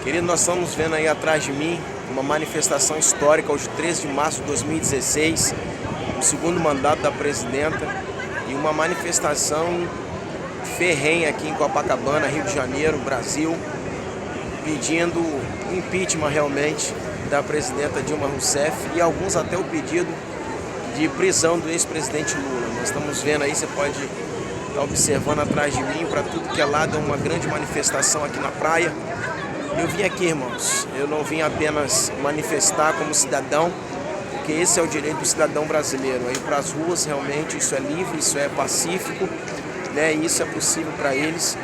Querido, nós estamos vendo aí atrás de mim uma manifestação histórica hoje, 13 de março de 2016, o segundo mandato da presidenta, e uma manifestação ferrenha aqui em Copacabana, Rio de Janeiro, Brasil, pedindo o impeachment realmente da presidenta Dilma Rousseff e alguns até o pedido de prisão do ex-presidente Lula. Nós estamos vendo aí, você pode estar observando atrás de mim, para tudo que é lado, uma grande manifestação aqui na praia. Eu vim aqui, irmãos, eu não vim apenas manifestar como cidadão, porque esse é o direito do cidadão brasileiro, é ir para as ruas, realmente, isso é livre, isso é pacífico, né? Isso é possível para eles,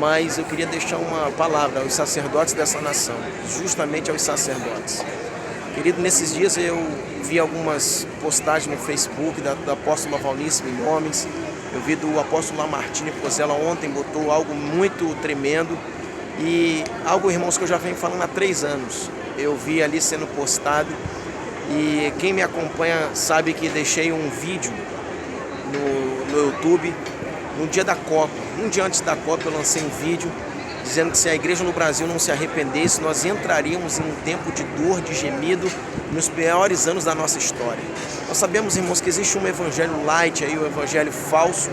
mas eu queria deixar uma palavra aos sacerdotes dessa nação, justamente aos sacerdotes. Querido, nesses dias eu vi algumas postagens no Facebook da apóstola Valnice Milhomens, eu vi do apóstolo Lamartine Pozella ontem, botou algo muito tremendo, e algo, irmãos, que eu já venho falando há 3 anos. Eu vi ali sendo postado, e quem me acompanha sabe que deixei um vídeo no YouTube no dia da Copa. Um dia antes da Copa eu lancei um vídeo dizendo que se a igreja no Brasil não se arrependesse, nós entraríamos em um tempo de dor, de gemido, nos piores anos da nossa história. Nós sabemos, irmãos, que existe um evangelho light aí, um evangelho falso,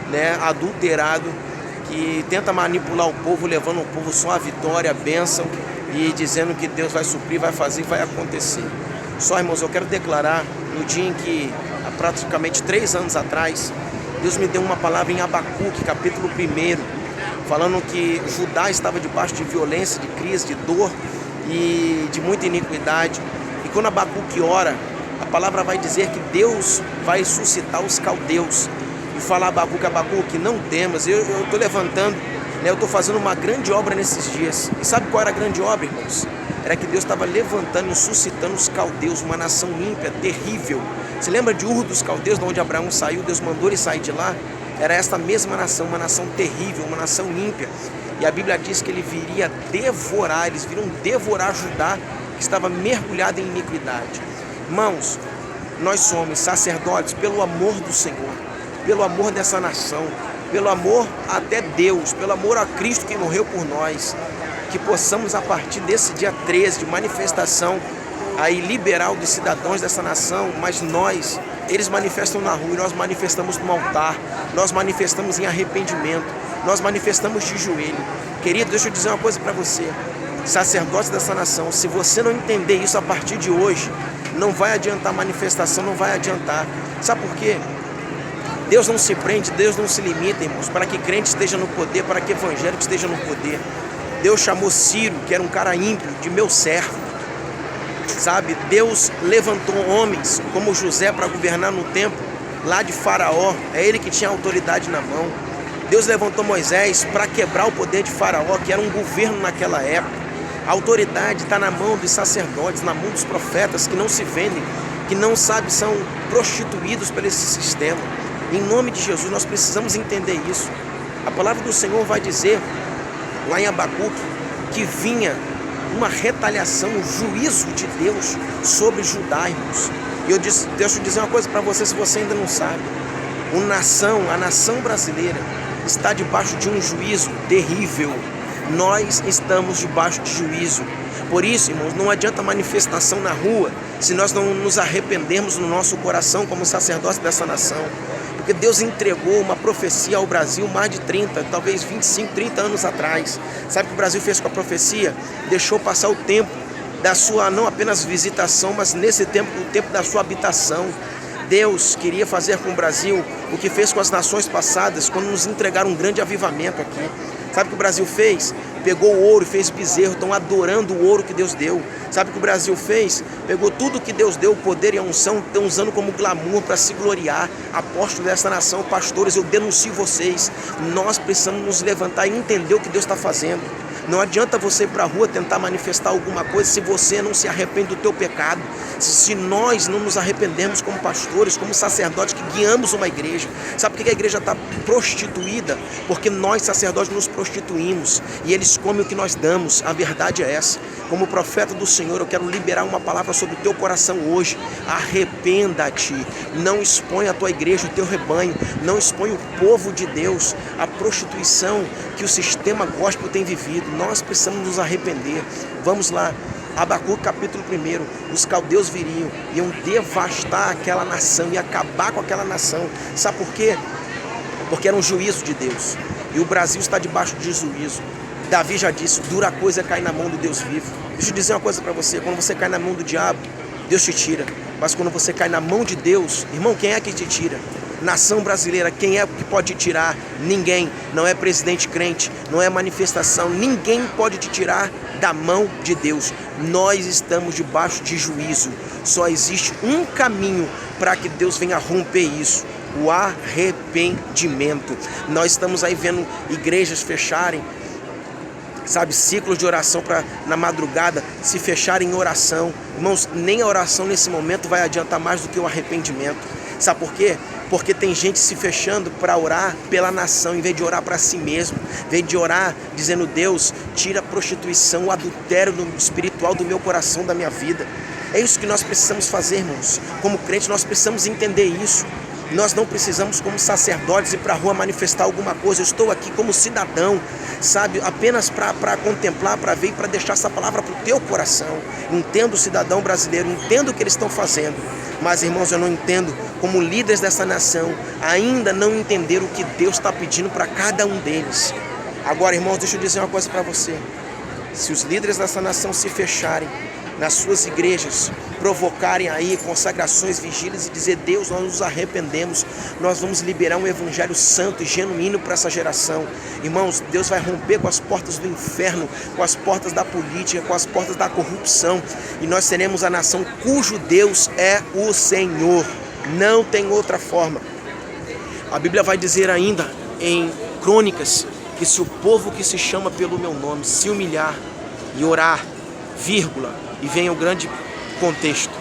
né, adulterado, que tenta manipular o povo, levando o povo só a vitória, a bênção, e dizendo que Deus vai suprir, vai fazer, vai acontecer. Só, irmãos, eu quero declarar, no dia em que, há praticamente 3 anos atrás, Deus me deu uma palavra em Abacuque, capítulo 1, falando que Judá estava debaixo de violência, de crise, de dor e de muita iniquidade. E quando Abacuque ora, a palavra vai dizer que Deus vai suscitar os caldeus. E falar Abacuque, não temas, eu estou levantando, né, eu estou fazendo uma grande obra nesses dias. E sabe qual era a grande obra, irmãos? Era que Deus estava levantando e suscitando os caldeus, uma nação ímpia, terrível. Você lembra de Ur dos Caldeus, de onde Abraão saiu? Deus mandou ele sair de lá. Era esta mesma nação, uma nação terrível, uma nação ímpia. E a Bíblia diz que ele viria devorar, eles viriam devorar Judá, que estava mergulhado em iniquidade. Irmãos, nós somos sacerdotes pelo amor do Senhor, pelo amor dessa nação, pelo amor até Deus, pelo amor a Cristo que morreu por nós, que possamos a partir desse dia 13 de manifestação aí liberal dos cidadãos dessa nação, mas eles manifestam na rua e nós manifestamos no altar, nós manifestamos em arrependimento, nós manifestamos de joelho. Querido, deixa eu dizer uma coisa para você, sacerdotes dessa nação, se você não entender isso a partir de hoje, não vai adiantar manifestação, não vai adiantar. Sabe por quê? Deus não se prende, Deus não se limita, irmãos, para que crente esteja no poder, para que evangélico esteja no poder. Deus chamou Ciro, que era um cara ímpio, de meu servo. Sabe, Deus levantou homens como José para governar no tempo lá de Faraó, é ele que tinha autoridade na mão. Deus levantou Moisés para quebrar o poder de Faraó, que era um governo naquela época. A autoridade está na mão dos sacerdotes, na mão dos profetas que não se vendem, que não sabem, são prostituídos por esse sistema. Em nome de Jesus, nós precisamos entender isso. A palavra do Senhor vai dizer, lá em Abacuque, que vinha uma retaliação, um juízo de Deus sobre Judá, irmãos. E deixa eu dizer uma coisa para você, se você ainda não sabe. A nação brasileira está debaixo de um juízo terrível. Nós estamos debaixo de juízo. Por isso, irmãos, não adianta manifestação na rua se nós não nos arrependermos no nosso coração como sacerdotes dessa nação. Porque Deus entregou uma profecia ao Brasil mais de 30, talvez 25, 30 anos atrás. Sabe o que o Brasil fez com a profecia? Deixou passar o tempo da sua, não apenas visitação, mas nesse tempo, o tempo da sua habitação. Deus queria fazer com o Brasil o que fez com as nações passadas, quando nos entregaram um grande avivamento aqui. Sabe o que o Brasil fez? Pegou o ouro e fez bezerro, estão adorando o ouro que Deus deu. Sabe o que o Brasil fez? Pegou tudo que Deus deu, o poder e a unção, estão usando como glamour para se gloriar. Apóstolos dessa nação, pastores, eu denuncio vocês. Nós precisamos nos levantar e entender o que Deus está fazendo. Não adianta você ir para a rua tentar manifestar alguma coisa se você não se arrepende do teu pecado. Se nós não nos arrependermos como pastores, como sacerdotes que guiamos uma igreja. Sabe por que a igreja está prostituída? Porque nós, sacerdotes, nos prostituímos e eles comem o que nós damos. A verdade é essa. Como profeta do Senhor, eu quero liberar uma palavra sobre o teu coração hoje. Arrependa-te. Não exponha a tua igreja, o teu rebanho. Não exponha o povo de Deus à prostituição que o sistema gospel tem vivido. Nós precisamos nos arrepender. Vamos lá. Abacuque capítulo 1, os caldeus viriam, iam devastar aquela nação e acabar com aquela nação. Sabe por quê? Porque era um juízo de Deus, e o Brasil está debaixo de juízo. Davi já disse, dura coisa é cair na mão do Deus vivo. Deixa eu dizer uma coisa para você, quando você cai na mão do diabo, Deus te tira. Mas quando você cai na mão de Deus, irmão, quem é que te tira? Nação brasileira, quem é que pode te tirar? Ninguém. Não é presidente crente, não é manifestação, ninguém pode te tirar da mão de Deus. Nós estamos debaixo de juízo. Só existe um caminho para que Deus venha romper isso: o arrependimento. Nós estamos aí vendo igrejas fecharem, sabe, ciclos de oração para na madrugada se fecharem em oração. Irmãos, nem a oração nesse momento vai adiantar mais do que o arrependimento. Sabe por quê? Porque tem gente se fechando para orar pela nação, em vez de orar para si mesmo, em vez de orar dizendo: Deus, tira a prostituição, o adultério espiritual do meu coração, da minha vida. É isso que nós precisamos fazer, irmãos. Como crentes, nós precisamos entender isso. Nós não precisamos, como sacerdotes, ir para a rua manifestar alguma coisa. Eu estou aqui como cidadão, sabe, apenas para contemplar, para ver e para deixar essa palavra para o teu coração. Entendo o cidadão brasileiro, entendo o que eles estão fazendo. Mas, irmãos, eu não entendo como líderes dessa nação ainda não entenderam o que Deus está pedindo para cada um deles. Agora, irmãos, deixa eu dizer uma coisa para você. Se os líderes dessa nação se fecharem nas suas igrejas, provocarem aí consagrações, vigílias e dizer: Deus, nós nos arrependemos, nós vamos liberar um evangelho santo e genuíno para essa geração. Irmãos, Deus vai romper com as portas do inferno, com as portas da política, com as portas da corrupção, e nós seremos a nação cujo Deus é o Senhor. Não tem outra forma. A Bíblia vai dizer ainda em Crônicas que se o povo que se chama pelo meu nome se humilhar e orar, vírgula, e vem o grande contexto,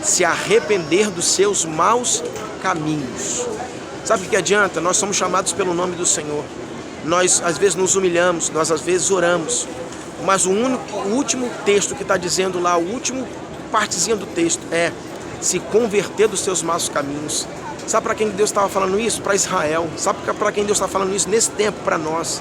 se arrepender dos seus maus caminhos. Sabe o que adianta? Nós somos chamados pelo nome do Senhor. Nós às vezes nos humilhamos, nós às vezes oramos, mas o último texto que está dizendo lá, o último partezinha do texto é: se converter dos seus maus caminhos. Sabe para quem Deus estava falando isso? Para Israel. Sabe para quem Deus está falando isso nesse tempo? Para nós.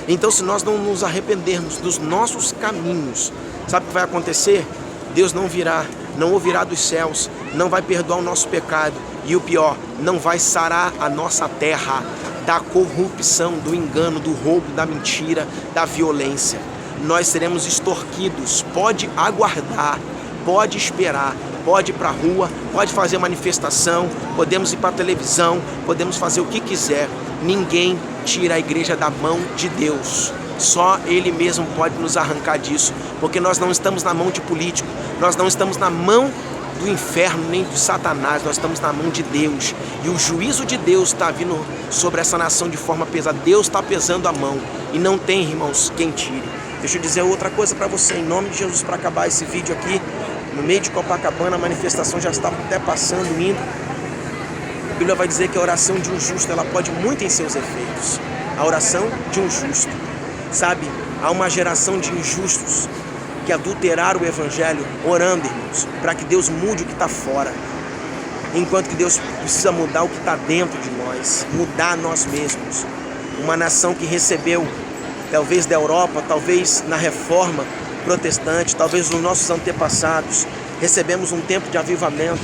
Então, se nós não nos arrependermos dos nossos caminhos, sabe o que vai acontecer? Deus não virá, não ouvirá dos céus, não vai perdoar o nosso pecado, e o pior, não vai sarar a nossa terra da corrupção, do engano, do roubo, da mentira, da violência. Nós seremos extorquidos. Pode aguardar, pode esperar, pode ir para a rua, pode fazer manifestação, podemos ir para a televisão, podemos fazer o que quiser. Ninguém tira a igreja da mão de Deus. Só Ele mesmo pode nos arrancar disso, porque nós não estamos na mão de político, nós não estamos na mão do inferno nem de Satanás, nós estamos na mão de Deus, e o juízo de Deus está vindo sobre essa nação de forma pesada. Deus está pesando a mão, e não tem, irmãos, quem tire. Deixa eu dizer outra coisa para você, em nome de Jesus, para acabar esse vídeo aqui, no meio de Copacabana, a manifestação já está até passando, indo. A Bíblia vai dizer que a oração de um justo, ela pode muito em seus efeitos. A oração de um justo. Sabe, há uma geração de injustos que adulteraram o evangelho orando, irmãos, para que Deus mude o que está fora. Enquanto que Deus precisa mudar o que está dentro de nós, mudar nós mesmos. Uma nação que recebeu, talvez da Europa, talvez na reforma protestante, talvez dos nossos antepassados, recebemos um tempo de avivamento,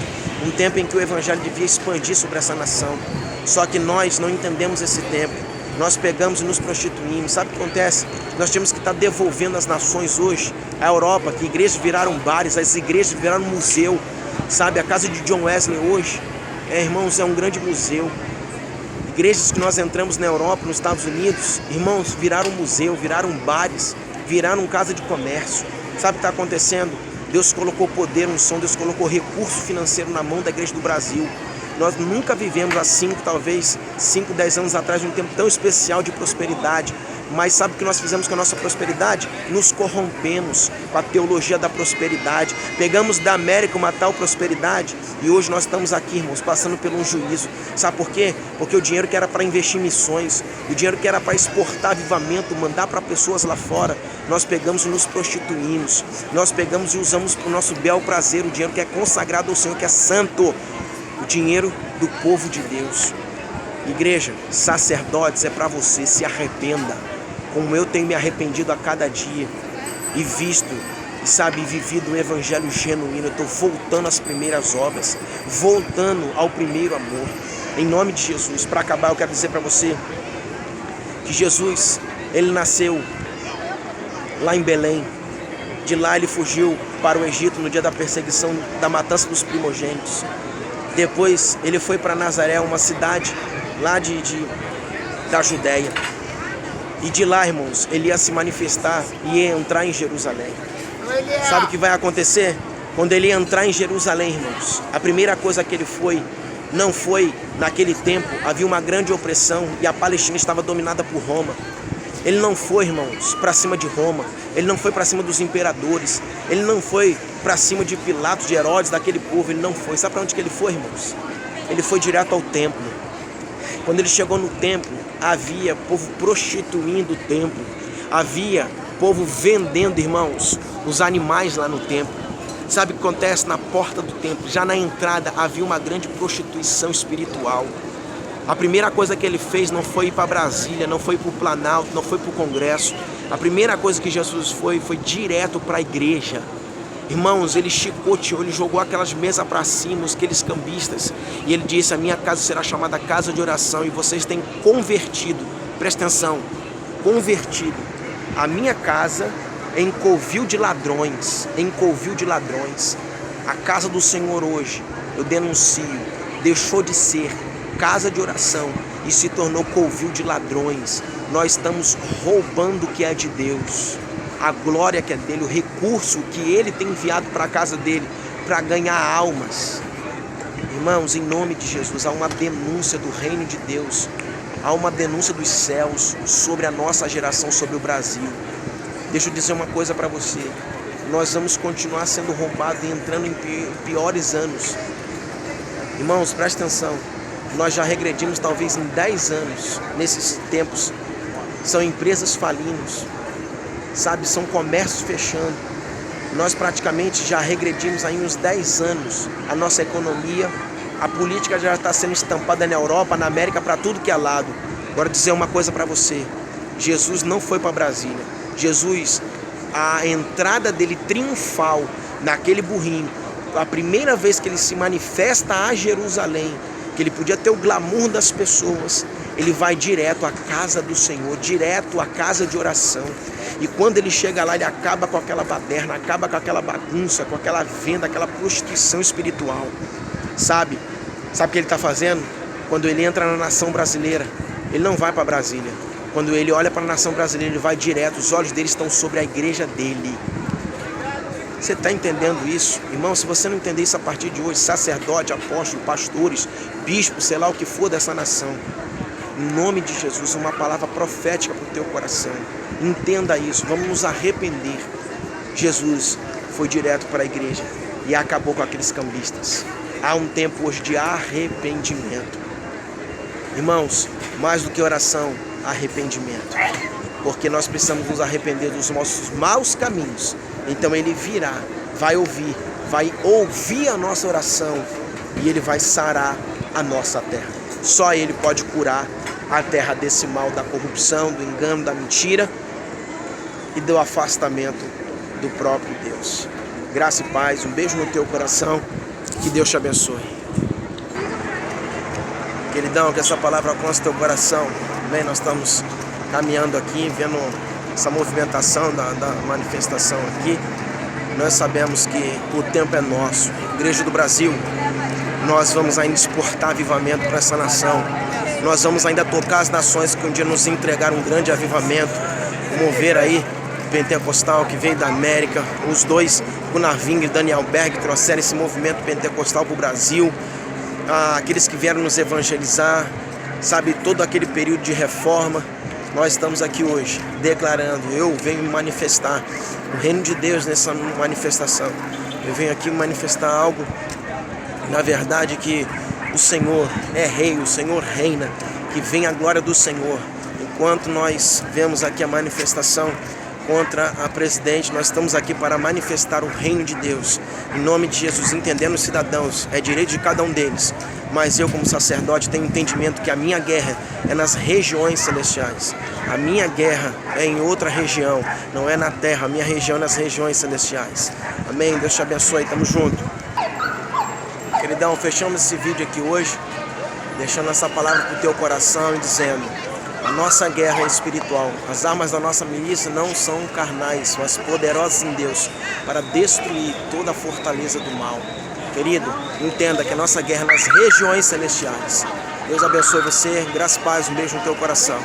um tempo em que o evangelho devia expandir sobre essa nação. Só que nós não entendemos esse tempo. Nós pegamos e nos prostituímos. Sabe o que acontece? Nós temos que estar devolvendo às nações hoje, a Europa, que igrejas viraram bares, as igrejas viraram museu. Sabe, a casa de John Wesley hoje, irmãos, é um grande museu. Igrejas que nós entramos na Europa, nos Estados Unidos, irmãos, viraram museu, viraram bares, viraram casa de comércio. Sabe o que está acontecendo? Deus colocou poder, unção, Deus colocou recurso financeiro na mão da igreja do Brasil. Nós nunca vivemos há 5, 10 anos atrás, um tempo tão especial de prosperidade. Mas sabe o que nós fizemos com a nossa prosperidade? Nos corrompemos com a teologia da prosperidade. Pegamos da América uma tal prosperidade e hoje nós estamos aqui, irmãos, passando por um juízo. Sabe por quê? Porque o dinheiro que era para investir em missões, o dinheiro que era para exportar avivamento, mandar para pessoas lá fora, nós pegamos e nos prostituímos. Nós pegamos e usamos para o nosso bel prazer, o dinheiro que é consagrado ao Senhor, que é santo, o dinheiro do povo de Deus. Igreja, sacerdotes, é para você, se arrependa. Como eu tenho me arrependido a cada dia e visto, e vivido um evangelho genuíno. Eu estou voltando às primeiras obras, voltando ao primeiro amor. Em nome de Jesus, para acabar, eu quero dizer para você que Jesus, ele nasceu lá em Belém. De lá ele fugiu para o Egito no dia da perseguição, da matança dos primogênitos. Depois ele foi para Nazaré, uma cidade lá da Judéia. E de lá, irmãos, ele ia se manifestar e ia entrar em Jerusalém. Sabe o que vai acontecer? Quando ele ia entrar em Jerusalém, irmãos, a primeira coisa que ele não foi, naquele tempo, havia uma grande opressão e a Palestina estava dominada por Roma. Ele não foi, irmãos, para cima de Roma. Ele não foi para cima dos imperadores. Ele não foi para cima de Pilatos, de Herodes, daquele povo. Ele não foi. Sabe para onde que ele foi, irmãos? Ele foi direto ao templo. Quando ele chegou no templo, havia povo prostituindo o templo. Havia povo vendendo, irmãos, os animais lá no templo. Sabe o que acontece na porta do templo? Já na entrada havia uma grande prostituição espiritual. A primeira coisa que ele fez não foi ir para Brasília, não foi para o Planalto, não foi para o Congresso. A primeira coisa que Jesus foi direto para a igreja. Irmãos, ele chicoteou, ele jogou aquelas mesas para cima, aqueles cambistas. E ele disse, a minha casa será chamada casa de oração e vocês têm convertido, presta atenção, convertido a minha casa em covil de ladrões, A casa do Senhor hoje, eu denuncio, deixou de ser casa de oração e se tornou covil de ladrões. Nós estamos roubando o que é de Deus, a glória que é dele, o recurso que ele tem enviado para a casa dele, para ganhar almas. Irmãos, em nome de Jesus, há uma denúncia do reino de Deus, há uma denúncia dos céus sobre a nossa geração, sobre o Brasil. Deixa eu dizer uma coisa para você, nós vamos continuar sendo roubados e entrando em piores anos. Irmãos, presta atenção, nós já regredimos talvez em 10 anos, nesses tempos. São empresas falindo, são comércios fechando. Nós praticamente já regredimos aí uns 10 anos a nossa economia. A política já está sendo estampada na Europa, na América, para tudo que é lado. Agora dizer uma coisa para você, Jesus não foi para Brasília. Jesus, a entrada dele triunfal naquele burrinho, a primeira vez que ele se manifesta a Jerusalém, que ele podia ter o glamour das pessoas, ele vai direto à casa do Senhor, direto à casa de oração. E quando ele chega lá, ele acaba com aquela baderna, acaba com aquela bagunça, com aquela venda, aquela prostituição espiritual. Sabe o que ele está fazendo? Quando ele entra na nação brasileira, ele não vai para Brasília. Quando ele olha para a nação brasileira, ele vai direto, os olhos dele estão sobre a igreja dele. Você está entendendo isso? Irmão, se você não entender isso a partir de hoje, sacerdote, apóstolo, pastores, bispos, sei lá o que for dessa nação, em nome de Jesus, uma palavra profética para o teu coração. Entenda isso, vamos nos arrepender. Jesus foi direto para a igreja e acabou com aqueles cambistas. Há um tempo hoje de arrependimento. Irmãos, mais do que oração, arrependimento. Porque nós precisamos nos arrepender dos nossos maus caminhos. Então ele virá, vai ouvir a nossa oração e ele vai sarar a nossa terra. Só ele pode curar a terra desse mal da corrupção, do engano, da mentira e do afastamento do próprio Deus. Graça e paz, um beijo no teu coração, que Deus te abençoe. Queridão, que essa palavra alcance teu coração. Bem, nós estamos caminhando aqui, vendo essa movimentação da manifestação aqui. Nós sabemos que o tempo é nosso. Igreja do Brasil, nós vamos ainda exportar avivamento para essa nação. Nós vamos ainda tocar as nações que um dia nos entregaram um grande avivamento. Vamos ver aí o pentecostal que veio da América, os dois, Gunnar Wingre e Daniel Berg, trouxeram esse movimento pentecostal para o Brasil. aqueles que vieram nos evangelizar, sabe, todo aquele período de reforma. Nós estamos aqui hoje declarando, eu venho manifestar o reino de Deus nessa manifestação. Eu venho aqui manifestar algo, na verdade, que o Senhor é rei, o Senhor reina, que vem a glória do Senhor. Enquanto nós vemos aqui a manifestação contra a presidente, nós estamos aqui para manifestar o reino de Deus, em nome de Jesus, entendendo os cidadãos, é direito de cada um deles, mas eu como sacerdote tenho entendimento que a minha guerra é nas regiões celestiais, a minha guerra é em outra região, não é na terra, a minha região é nas regiões celestiais. Amém? Deus te abençoe, tamo junto. Queridão, fechamos esse vídeo aqui hoje, deixando essa palavra para o teu coração e dizendo: a nossa guerra é espiritual. As armas da nossa milícia não são carnais, mas poderosas em Deus para destruir toda a fortaleza do mal. Querido, entenda que a nossa guerra é nas regiões celestiais. Deus abençoe você. Graças a Deus, um beijo no teu coração.